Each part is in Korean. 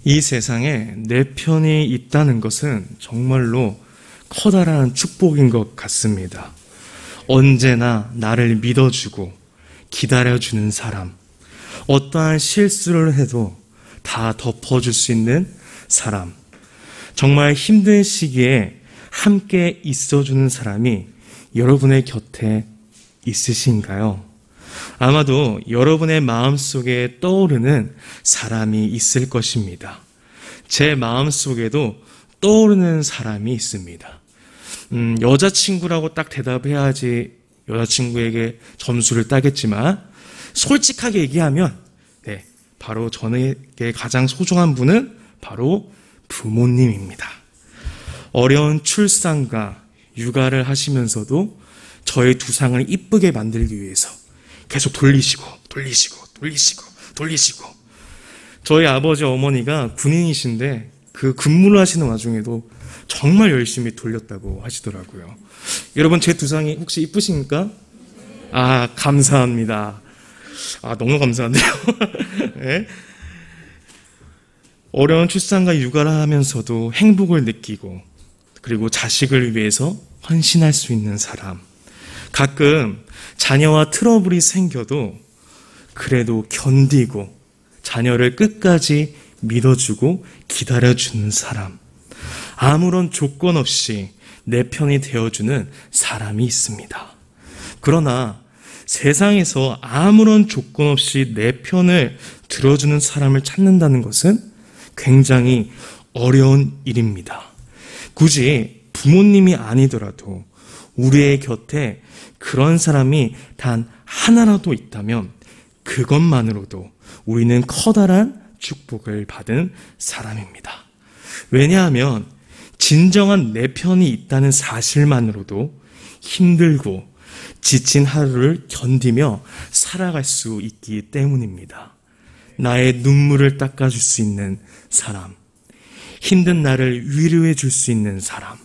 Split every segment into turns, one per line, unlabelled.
이 세상에 내 편이 있다는 것은 정말로 커다란 축복인 것 같습니다. 언제나 나를 믿어주고 기다려주는 사람, 어떠한 실수를 해도 다 덮어줄 수 있는 사람, 정말 힘든 시기에 함께 있어주는 사람이 여러분의 곁에 있으신가요? 아마도 여러분의 마음속에 떠오르는 사람이 있을 것입니다. 제 마음속에도 떠오르는 사람이 있습니다. 여자친구라고 딱 대답해야지 여자친구에게 점수를 따겠지만 솔직하게 얘기하면 바로 저에게 가장 소중한 분은 바로 부모님입니다. 어려운 출산과 육아를 하시면서도 저의 두상을 이쁘게 만들기 위해서 계속 돌리시고 저희 아버지 어머니가 군인이신데 그 근무를 하시는 와중에도 정말 열심히 돌렸다고 하시더라고요. 여러분 제 두상이 혹시 이쁘십니까? 감사합니다. 너무 감사한데요. 네? 어려운 출산과 육아를 하면서도 행복을 느끼고 그리고 자식을 위해서 헌신할 수 있는 사람, 가끔 자녀와 트러블이 생겨도 그래도 견디고 자녀를 끝까지 믿어주고 기다려주는 사람, 아무런 조건 없이 내 편이 되어주는 사람이 있습니다. 그러나 세상에서 아무런 조건 없이 내 편을 들어주는 사람을 찾는다는 것은 굉장히 어려운 일입니다. 굳이 부모님이 아니더라도 우리의 곁에 그런 사람이 단 하나라도 있다면 그것만으로도 우리는 커다란 축복을 받은 사람입니다. 왜냐하면 진정한 내 편이 있다는 사실만으로도 힘들고 지친 하루를 견디며 살아갈 수 있기 때문입니다. 나의 눈물을 닦아줄 수 있는 사람, 힘든 나를 위로해 줄 수 있는 사람,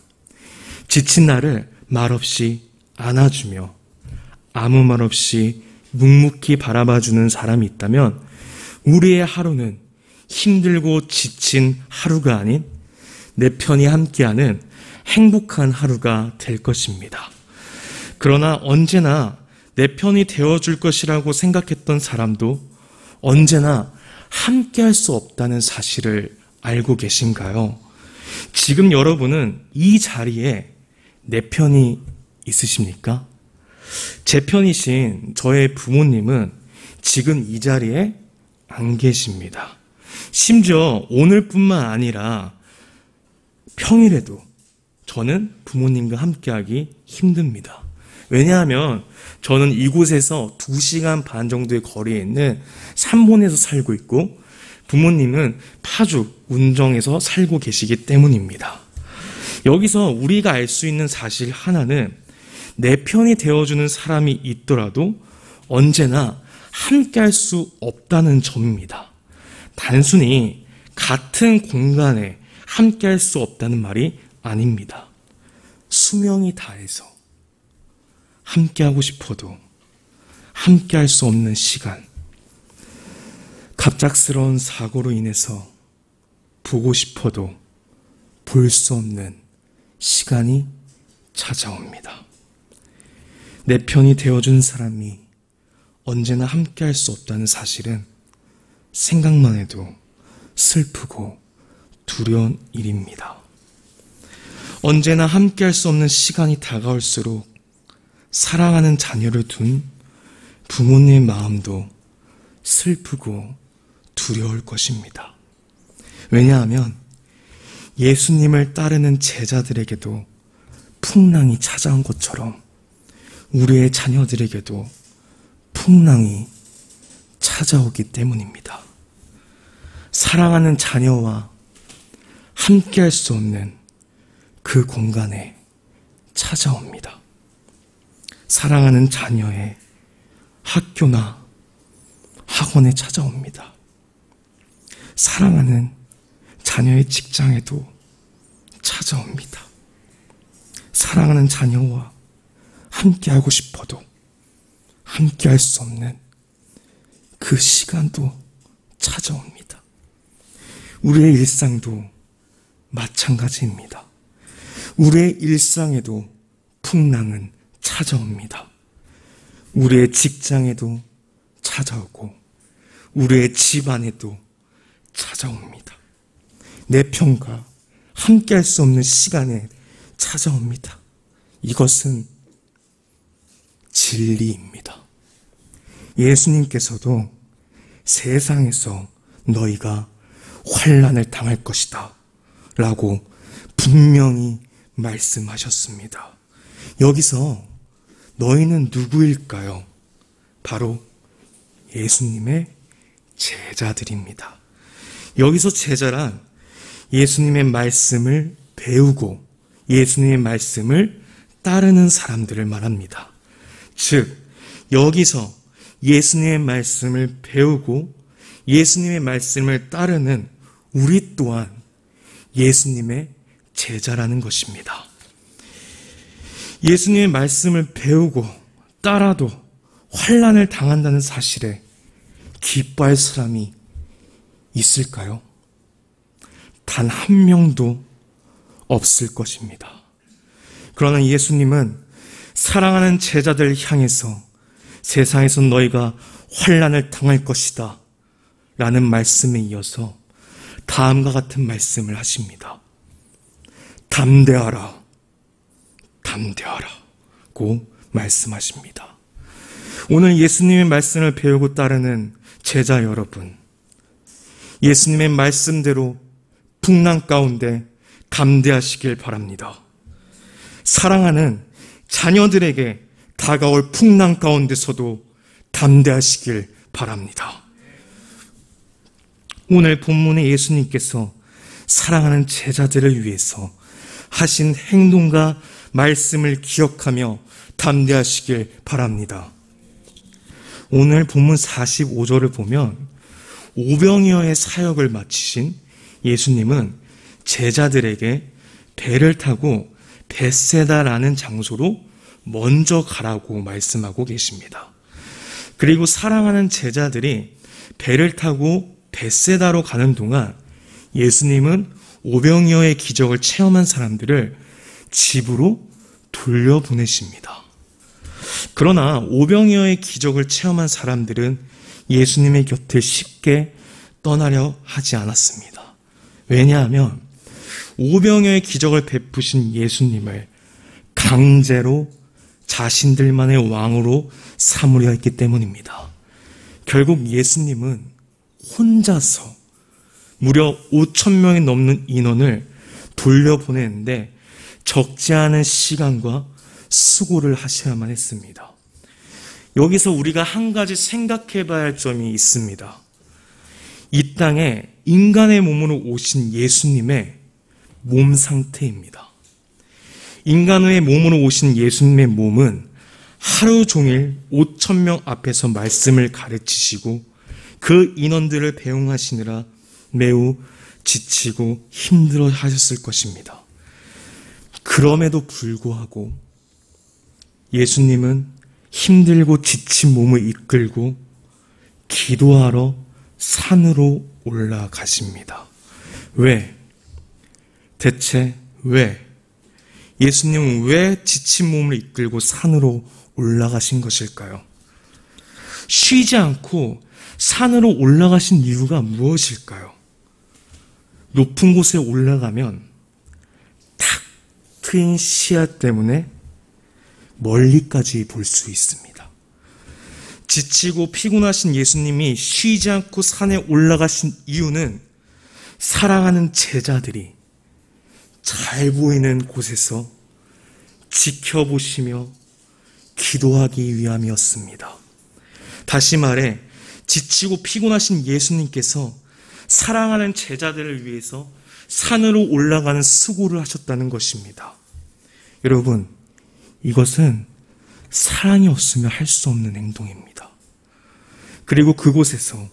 지친 나를 말없이 안아주며 아무 말 없이 묵묵히 바라봐주는 사람이 있다면 우리의 하루는 힘들고 지친 하루가 아닌 내 편이 함께하는 행복한 하루가 될 것입니다. 그러나 언제나 내 편이 되어줄 것이라고 생각했던 사람도 언제나 함께할 수 없다는 사실을 알고 계신가요? 지금 여러분은 이 자리에 내 편이 있으십니까? 제 편이신 저의 부모님은 지금 이 자리에 안 계십니다. 심지어 오늘뿐만 아니라 평일에도 저는 부모님과 함께하기 힘듭니다. 왜냐하면 저는 이곳에서 2시간 반 정도의 거리에 있는 삼본에서 살고 있고 부모님은 파주, 운정에서 살고 계시기 때문입니다. 여기서 우리가 알 수 있는 사실 하나는 내 편이 되어주는 사람이 있더라도 언제나 함께할 수 없다는 점입니다. 단순히 같은 공간에 함께할 수 없다는 말이 아닙니다. 수명이 다해서 함께하고 싶어도 함께할 수 없는 시간, 갑작스러운 사고로 인해서 보고 싶어도 볼 수 없는 시간이 찾아옵니다. 내 편이 되어준 사람이 언제나 함께할 수 없다는 사실은 생각만 해도 슬프고 두려운 일입니다. 언제나 함께할 수 없는 시간이 다가올수록 사랑하는 자녀를 둔 부모님의 마음도 슬프고 두려울 것입니다. 왜냐하면 예수님을 따르는 제자들에게도 풍랑이 찾아온 것처럼 우리의 자녀들에게도 풍랑이 찾아오기 때문입니다. 사랑하는 자녀와 함께할 수 없는 그 공간에 찾아옵니다. 사랑하는 자녀의 학교나 학원에 찾아옵니다. 사랑하는 자녀의 직장에도 찾아옵니다. 사랑하는 자녀와 함께하고 싶어도 함께할 수 없는 그 시간도 찾아옵니다. 우리의 일상도 마찬가지입니다. 우리의 일상에도 풍랑은 찾아옵니다. 우리의 직장에도 찾아오고 우리의 집안에도 찾아옵니다. 내 편과 함께할 수 없는 시간에 찾아옵니다. 이것은 진리입니다. 예수님께서도 세상에서 너희가 환난을 당할 것이다 라고 분명히 말씀하셨습니다. 여기서 너희는 누구일까요? 바로 예수님의 제자들입니다. 여기서 제자란 예수님의 말씀을 배우고 예수님의 말씀을 따르는 사람들을 말합니다. 즉, 여기서 예수님의 말씀을 배우고 예수님의 말씀을 따르는 우리 또한 예수님의 제자라는 것입니다. 예수님의 말씀을 배우고 따라도 환난을 당한다는 사실에 기뻐할 사람이 있을까요? 단 한 명도 없을 것입니다. 그러나 예수님은 사랑하는 제자들을 향해서 세상에서 너희가 환난을 당할 것이다 라는 말씀에 이어서 다음과 같은 말씀을 하십니다. 담대하라, 담대하라고 말씀하십니다. 오늘 예수님의 말씀을 배우고 따르는 제자 여러분, 예수님의 말씀대로 풍랑 가운데 담대하시길 바랍니다. 사랑하는 자녀들에게 다가올 풍랑 가운데서도 담대하시길 바랍니다. 오늘 본문에 예수님께서 사랑하는 제자들을 위해서 하신 행동과 말씀을 기억하며 담대하시길 바랍니다. 오늘 본문 45절을 보면 오병이어의 사역을 마치신 예수님은 제자들에게 배를 타고 벳세다라는 장소로 먼저 가라고 말씀하고 계십니다. 그리고 사랑하는 제자들이 배를 타고 벳세다로 가는 동안 예수님은 오병이어의 기적을 체험한 사람들을 집으로 돌려보내십니다. 그러나 오병이어의 기적을 체험한 사람들은 예수님의 곁을 쉽게 떠나려 하지 않았습니다. 왜냐하면 오병이어의 기적을 베푸신 예수님을 강제로 자신들만의 왕으로 삼으려 했기 때문입니다. 결국 예수님은 혼자서 무려 5,000명이 넘는 인원을 돌려보내는데 적지 않은 시간과 수고를 하셔야만 했습니다. 여기서 우리가 한 가지 생각해 봐야 할 점이 있습니다. 이 땅에 인간의 몸으로 오신 예수님의 몸 상태입니다. 인간의 몸으로 오신 예수님의 몸은 하루 종일 5,000명 앞에서 말씀을 가르치시고 그 인원들을 배웅하시느라 매우 지치고 힘들어 하셨을 것입니다. 그럼에도 불구하고 예수님은 힘들고 지친 몸을 이끌고 기도하러 산으로 올라가십니다. 왜? 대체 왜? 예수님은 왜 지친 몸을 이끌고 산으로 올라가신 것일까요? 쉬지 않고 산으로 올라가신 이유가 무엇일까요? 높은 곳에 올라가면 탁 트인 시야 때문에 멀리까지 볼 수 있습니다. 지치고 피곤하신 예수님이 쉬지 않고 산에 올라가신 이유는 사랑하는 제자들이 잘 보이는 곳에서 지켜보시며 기도하기 위함이었습니다. 다시 말해 지치고 피곤하신 예수님께서 사랑하는 제자들을 위해서 산으로 올라가는 수고를 하셨다는 것입니다. 여러분, 이것은 사랑이 없으면 할 수 없는 행동입니다. 그리고 그곳에서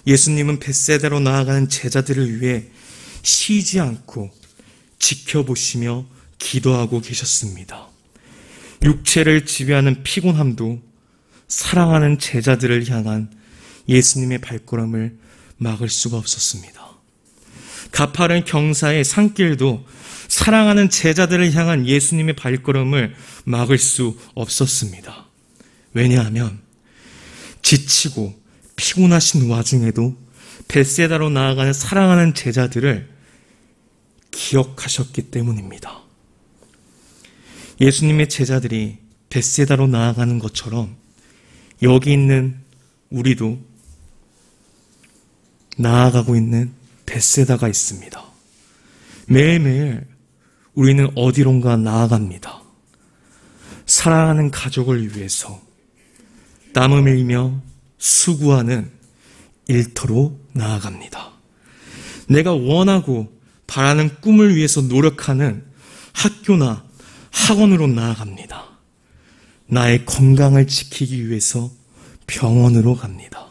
예수님은 벳세다로 나아가는 제자들을 위해 쉬지 않고 지켜보시며 기도하고 계셨습니다. 육체를 지배하는 피곤함도 사랑하는 제자들을 향한 예수님의 발걸음을 막을 수가 없었습니다. 가파른 경사의 산길도 사랑하는 제자들을 향한 예수님의 발걸음을 막을 수 없었습니다. 왜냐하면 지치고 피곤하신 와중에도 벳세다로 나아가는 사랑하는 제자들을 기억하셨기 때문입니다. 예수님의 제자들이 벳세다로 나아가는 것처럼 여기 있는 우리도 나아가고 있는 벳세다가 있습니다. 매일매일 우리는 어디론가 나아갑니다. 사랑하는 가족을 위해서 땀을 흘리며 수고하는 일터로 나아갑니다. 내가 원하고 바라는 꿈을 위해서 노력하는 학교나 학원으로 나아갑니다. 나의 건강을 지키기 위해서 병원으로 갑니다.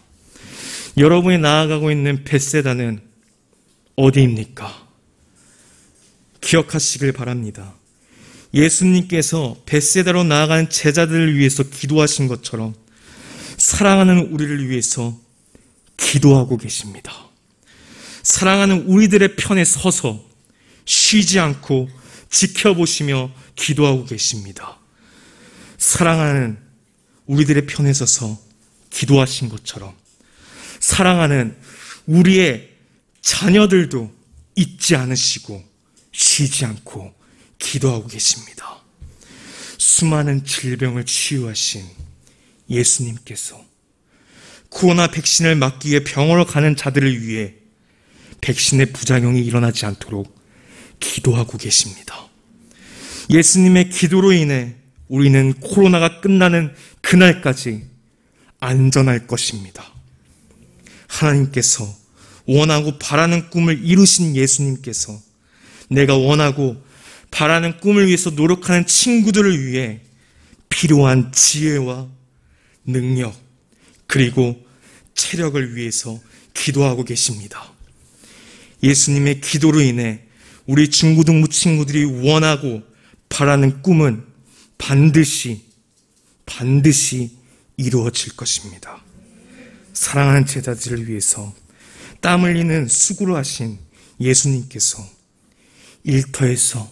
여러분이 나아가고 있는 벳세다는 어디입니까? 기억하시길 바랍니다. 예수님께서 벳세다로 나아가는 제자들을 위해서 기도하신 것처럼 사랑하는 우리를 위해서 기도하고 계십니다. 사랑하는 우리들의 편에 서서 쉬지 않고 지켜보시며 기도하고 계십니다. 사랑하는 우리들의 편에 서서 기도하신 것처럼 사랑하는 우리의 자녀들도 잊지 않으시고 쉬지 않고 기도하고 계십니다. 수많은 질병을 치유하신 예수님께서 코로나 백신을 맞기 위해 병원을 가는 자들을 위해 백신의 부작용이 일어나지 않도록 기도하고 계십니다. 예수님의 기도로 인해 우리는 코로나가 끝나는 그날까지 안전할 것입니다. 하나님께서 원하고 바라는 꿈을 이루신 예수님께서 내가 원하고 바라는 꿈을 위해서 노력하는 친구들을 위해 필요한 지혜와 능력 그리고 체력을 위해서 기도하고 계십니다. 예수님의 기도로 인해 우리 중고등부 친구들이 원하고 바라는 꿈은 반드시 이루어질 것입니다. 사랑하는 제자들을 위해서 땀 흘리는 수고를 하신 예수님께서 일터에서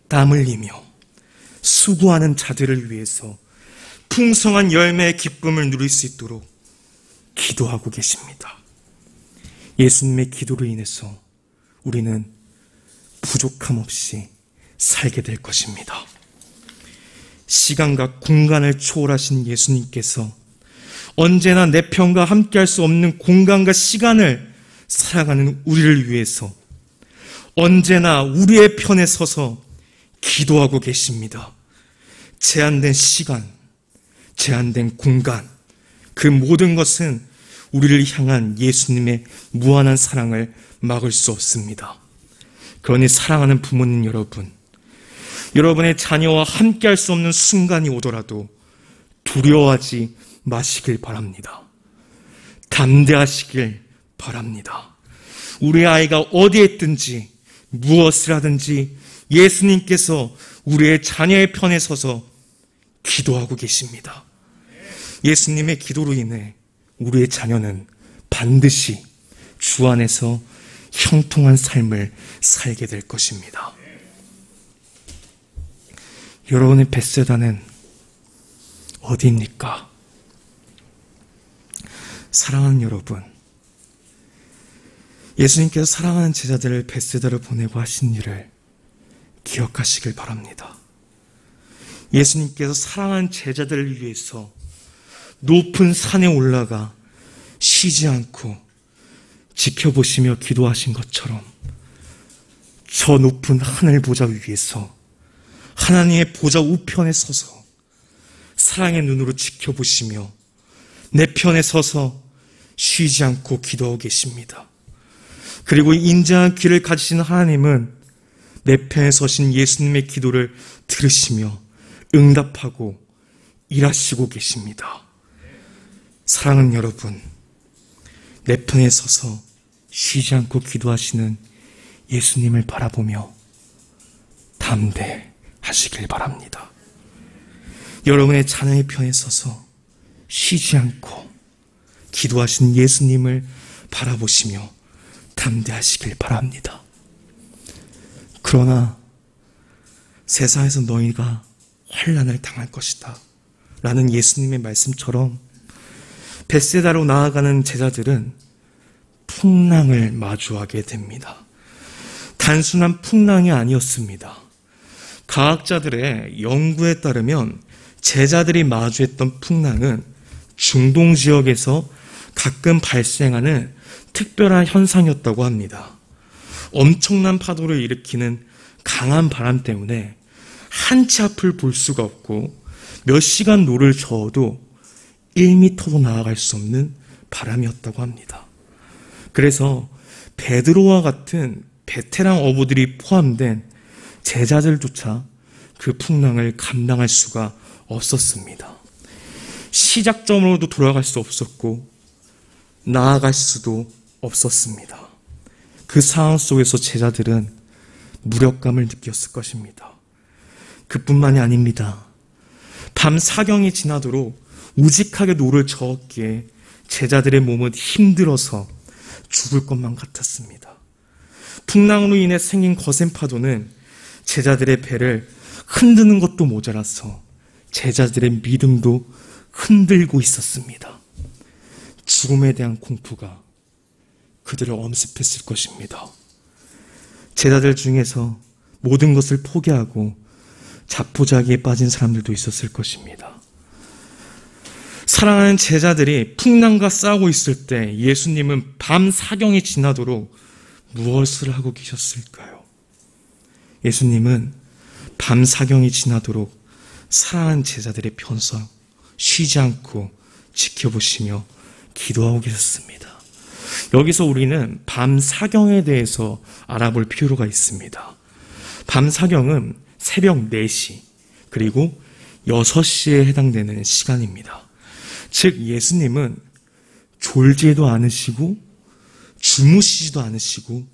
땀 흘리며 수고하는 자들을 위해서 풍성한 열매의 기쁨을 누릴 수 있도록 기도하고 계십니다. 예수님의 기도로 인해서 우리는 부족함 없이 살게 될 것입니다. 시간과 공간을 초월하신 예수님께서 언제나 내 편과 함께할 수 없는 공간과 시간을 살아가는 우리를 위해서 언제나 우리의 편에 서서 기도하고 계십니다. 제한된 시간, 제한된 공간, 그 모든 것은 우리를 향한 예수님의 무한한 사랑을 막을 수 없습니다. 그러니 사랑하는 부모님 여러분, 여러분의 자녀와 함께할 수 없는 순간이 오더라도 두려워하지 마시길 바랍니다. 담대하시길 바랍니다. 우리 아이가 어디에 있든지 무엇을 하든지 예수님께서 우리의 자녀의 편에 서서 기도하고 계십니다. 예수님의 기도로 인해 우리의 자녀는 반드시 주 안에서 형통한 삶을 살게 될 것입니다. 여러분의 벳세다는 어디입니까? 사랑하는 여러분, 예수님께서 사랑하는 제자들을 벳세다로 보내고 하신 일을 기억하시길 바랍니다. 예수님께서 사랑하는 제자들을 위해서 높은 산에 올라가 쉬지 않고 지켜보시며 기도하신 것처럼 저 높은 하늘 보좌 위에서 하나님의 보좌 우편에 서서 사랑의 눈으로 지켜보시며 내 편에 서서 쉬지 않고 기도하고 계십니다. 그리고 인자한 귀를 가지신 하나님은 내 편에 서신 예수님의 기도를 들으시며 응답하고 일하시고 계십니다. 사랑하는 여러분, 내 편에 서서 쉬지 않고 기도하시는 예수님을 바라보며 담대하시길 바랍니다. 여러분의 자녀의 편에 서서 쉬지 않고 기도하시는 예수님을 바라보시며 담대하시길 바랍니다. 그러나 세상에서 너희가 환난을 당할 것이다 라는 예수님의 말씀처럼 벳세다로 나아가는 제자들은 풍랑을 마주하게 됩니다. 단순한 풍랑이 아니었습니다. 과학자들의 연구에 따르면 제자들이 마주했던 풍랑은 중동 지역에서 가끔 발생하는 특별한 현상이었다고 합니다. 엄청난 파도를 일으키는 강한 바람 때문에 한치 앞을 볼 수가 없고 몇 시간 노를 저어도 1m도 나아갈 수 없는 바람이었다고 합니다. 그래서 베드로와 같은 베테랑 어부들이 포함된 제자들조차 그 풍랑을 감당할 수가 없었습니다. 시작점으로도 돌아갈 수 없었고 나아갈 수도 없었습니다. 그 상황 속에서 제자들은 무력감을 느꼈을 것입니다. 그뿐만이 아닙니다. 밤 사경이 지나도록 우직하게 노를 저었기에 제자들의 몸은 힘들어서 죽을 것만 같았습니다. 풍랑으로 인해 생긴 거센 파도는 제자들의 배를 흔드는 것도 모자라서 제자들의 믿음도 흔들고 있었습니다. 죽음에 대한 공포가 그들을 엄습했을 것입니다. 제자들 중에서 모든 것을 포기하고 자포자기에 빠진 사람들도 있었을 것입니다. 사랑하는 제자들이 풍랑과 싸우고 있을 때 예수님은 밤 사경이 지나도록 무엇을 하고 계셨을까요? 예수님은 밤 사경이 지나도록 사랑하는 제자들의 편서 쉬지 않고 지켜보시며 기도하고 계셨습니다. 여기서 우리는 밤 사경에 대해서 알아볼 필요가 있습니다. 밤 사경은 새벽 4시 그리고 6시에 해당되는 시간입니다. 즉 예수님은 졸지도 않으시고 주무시지도 않으시고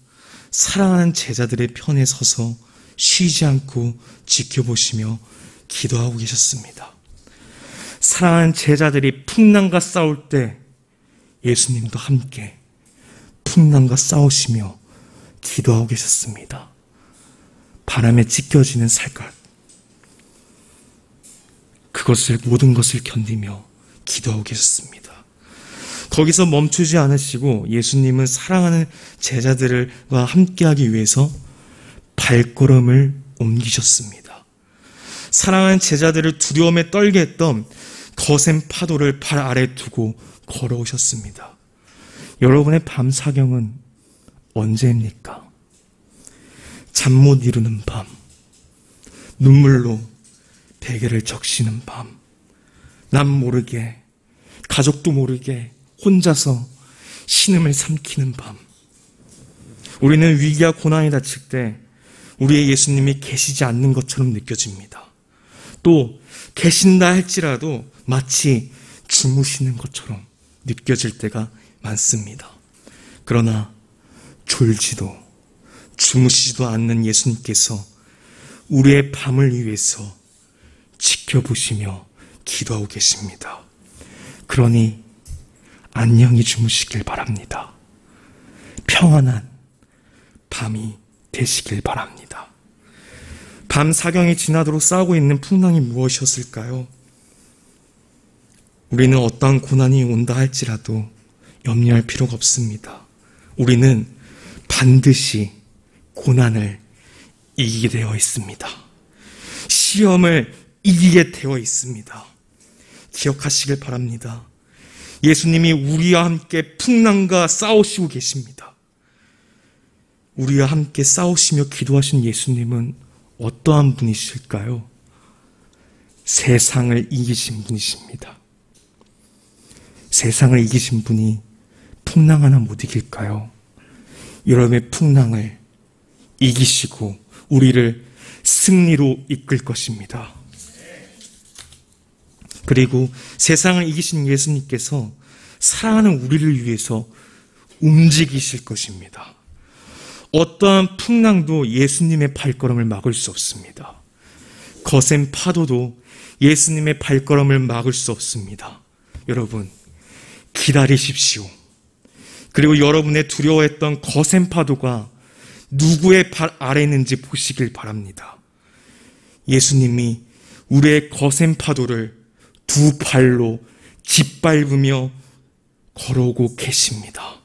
사랑하는 제자들의 편에 서서 쉬지 않고 지켜보시며 기도하고 계셨습니다. 사랑하는 제자들이 풍랑과 싸울 때 예수님도 함께 풍랑과 싸우시며 기도하고 계셨습니다. 바람에 찢겨지는 살갗, 그것을 모든 것을 견디며 기도하고 계셨습니다. 거기서 멈추지 않으시고 예수님은 사랑하는 제자들과 함께하기 위해서 발걸음을 옮기셨습니다. 사랑하는 제자들을 두려움에 떨게 했던 거센 파도를 발 아래 두고 걸어오셨습니다. 여러분의 밤 사경은 언제입니까? 잠 못 이루는 밤, 눈물로 베개를 적시는 밤, 남 모르게, 가족도 모르게 혼자서 신음을 삼키는 밤. 우리는 위기와 고난이 닥칠 때 우리의 예수님이 계시지 않는 것처럼 느껴집니다. 또 계신다 할지라도 마치 주무시는 것처럼 느껴질 때가 많습니다. 그러나 졸지도 주무시지도 않는 예수님께서 우리의 밤을 위해서 지켜보시며 기도하고 계십니다. 그러니 안녕히 주무시길 바랍니다. 평안한 밤이 되시길 바랍니다. 밤 사경이 지나도록 싸우고 있는 풍랑이 무엇이었을까요? 우리는 어떠한 고난이 온다 할지라도 염려할 필요가 없습니다. 우리는 반드시 고난을 이기게 되어 있습니다. 시험을 이기게 되어 있습니다. 기억하시길 바랍니다. 예수님이 우리와 함께 풍랑과 싸우시고 계십니다. 우리와 함께 싸우시며 기도하신 예수님은 어떠한 분이실까요? 세상을 이기신 분이십니다. 세상을 이기신 분이 풍랑 하나 못 이길까요? 여러분의 풍랑을 이기시고 우리를 승리로 이끌 것입니다. 그리고 세상을 이기신 예수님께서 사랑하는 우리를 위해서 움직이실 것입니다. 어떠한 풍랑도 예수님의 발걸음을 막을 수 없습니다. 거센 파도도 예수님의 발걸음을 막을 수 없습니다. 여러분, 기다리십시오. 그리고 여러분의 두려워했던 거센 파도가 누구의 발 아래에 있는지 보시길 바랍니다. 예수님이 우리의 거센 파도를 두 발로 짓밟으며 걸어오고 계십니다.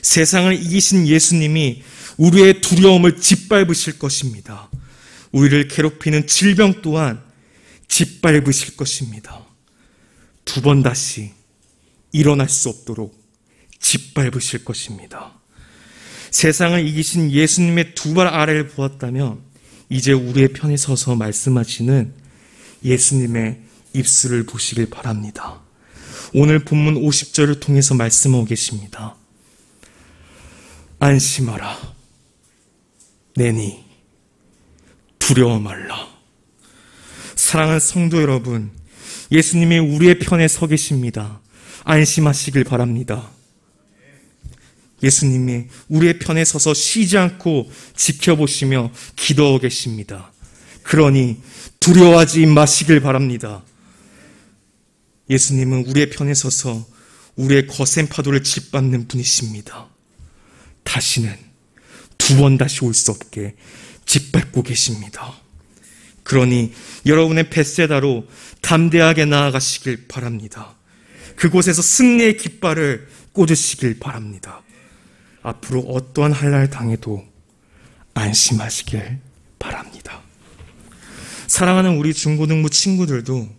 세상을 이기신 예수님이 우리의 두려움을 짓밟으실 것입니다. 우리를 괴롭히는 질병 또한 짓밟으실 것입니다. 두 번 다시 일어날 수 없도록 짓밟으실 것입니다. 세상을 이기신 예수님의 두 발 아래를 보았다면 이제 우리의 편에 서서 말씀하시는 예수님의 입술을 보시길 바랍니다. 오늘 본문 50절을 통해서 말씀하고 계십니다. 안심하라. 내니 두려워 말라. 사랑하는 성도 여러분, 예수님이 우리의 편에 서 계십니다. 안심하시길 바랍니다. 예수님이 우리의 편에 서서 쉬지 않고 지켜보시며 기도하고 계십니다. 그러니 두려워하지 마시길 바랍니다. 예수님은 우리의 편에 서서 우리의 거센 파도를 짓밟는 분이십니다. 다시는 두 번 다시 올 수 없게 짓밟고 계십니다. 그러니 여러분의 벳세다로 담대하게 나아가시길 바랍니다. 그곳에서 승리의 깃발을 꽂으시길 바랍니다. 앞으로 어떠한 한란을 당해도 안심하시길 바랍니다. 사랑하는 우리 중고등부 친구들도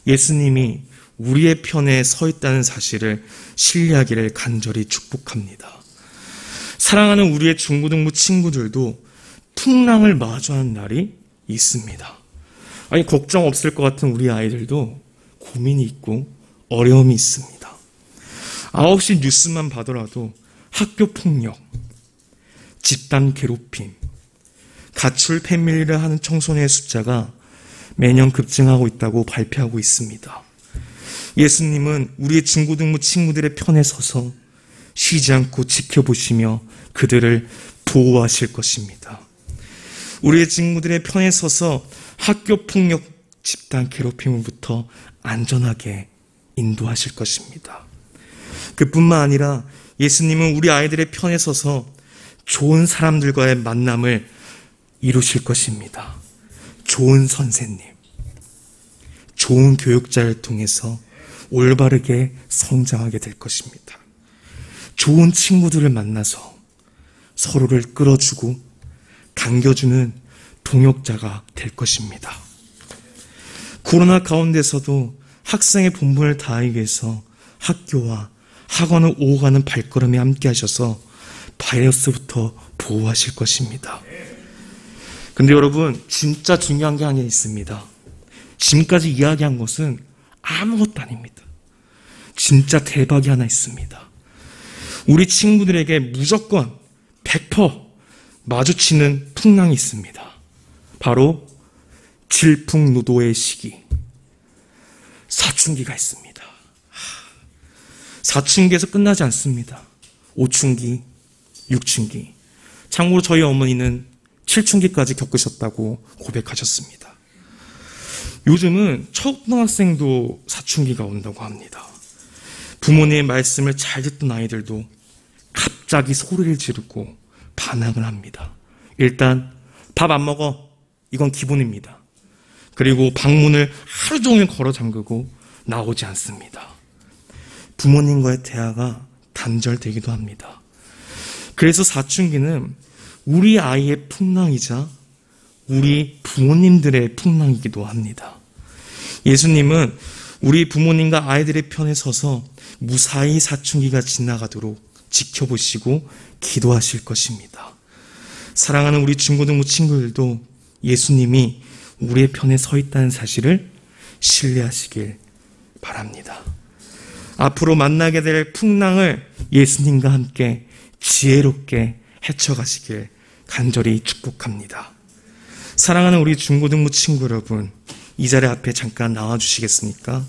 예수님이 우리의 편에 서 있다는 사실을 신뢰하기를 간절히 축복합니다. 사랑하는 우리의 중고등부 친구들도 풍랑을 마주하는 날이 있습니다. 아니, 걱정 없을 것 같은 우리 아이들도 고민이 있고 어려움이 있습니다. 9시 뉴스만 봐더라도 학교 폭력, 집단 괴롭힘, 가출 패밀리를 하는 청소년의 숫자가 매년 급증하고 있다고 발표하고 있습니다. 예수님은 우리의 중고등부 친구들의 편에 서서 쉬지 않고 지켜보시며 그들을 보호하실 것입니다. 우리의 친구들의 편에 서서 학교 폭력, 집단 괴롭힘으로부터 안전하게 인도하실 것입니다. 그뿐만 아니라 예수님은 우리 아이들의 편에 서서 좋은 사람들과의 만남을 이루실 것입니다. 좋은 선생님, 좋은 교육자를 통해서 올바르게 성장하게 될 것입니다. 좋은 친구들을 만나서 서로를 끌어주고 당겨주는 동역자가 될 것입니다. 코로나 가운데서도 학생의 본분을 다하기 위해서 학교와 학원을 오고 가는 발걸음에 함께 하셔서 바이러스부터 보호하실 것입니다. 근데 여러분, 진짜 중요한 게 하나 있습니다. 지금까지 이야기한 것은 아무것도 아닙니다. 진짜 대박이 하나 있습니다. 우리 친구들에게 무조건 100% 마주치는 풍랑이 있습니다. 바로 질풍노도의 시기, 사춘기가 있습니다. 사춘기에서 끝나지 않습니다. 5춘기, 6춘기. 참고로 저희 어머니는 7춘기까지 겪으셨다고 고백하셨습니다. 요즘은 초등학생도 사춘기가 온다고 합니다. 부모님의 말씀을 잘 듣던 아이들도 갑자기 소리를 지르고 반항을 합니다. 일단 밥 안 먹어. 이건 기본입니다. 그리고 방문을 하루 종일 걸어 잠그고 나오지 않습니다. 부모님과의 대화가 단절되기도 합니다. 그래서 사춘기는 우리 아이의 풍랑이자 우리 부모님들의 풍랑이기도 합니다. 예수님은 우리 부모님과 아이들의 편에 서서 무사히 사춘기가 지나가도록 지켜보시고 기도하실 것입니다. 사랑하는 우리 중고등부 친구들도 예수님이 우리의 편에 서 있다는 사실을 신뢰하시길 바랍니다. 앞으로 만나게 될 풍랑을 예수님과 함께 지혜롭게 헤쳐가시길 간절히 축복합니다. 사랑하는 우리 중고등부 친구 여러분, 이 자리 앞에 잠깐 나와주시겠습니까?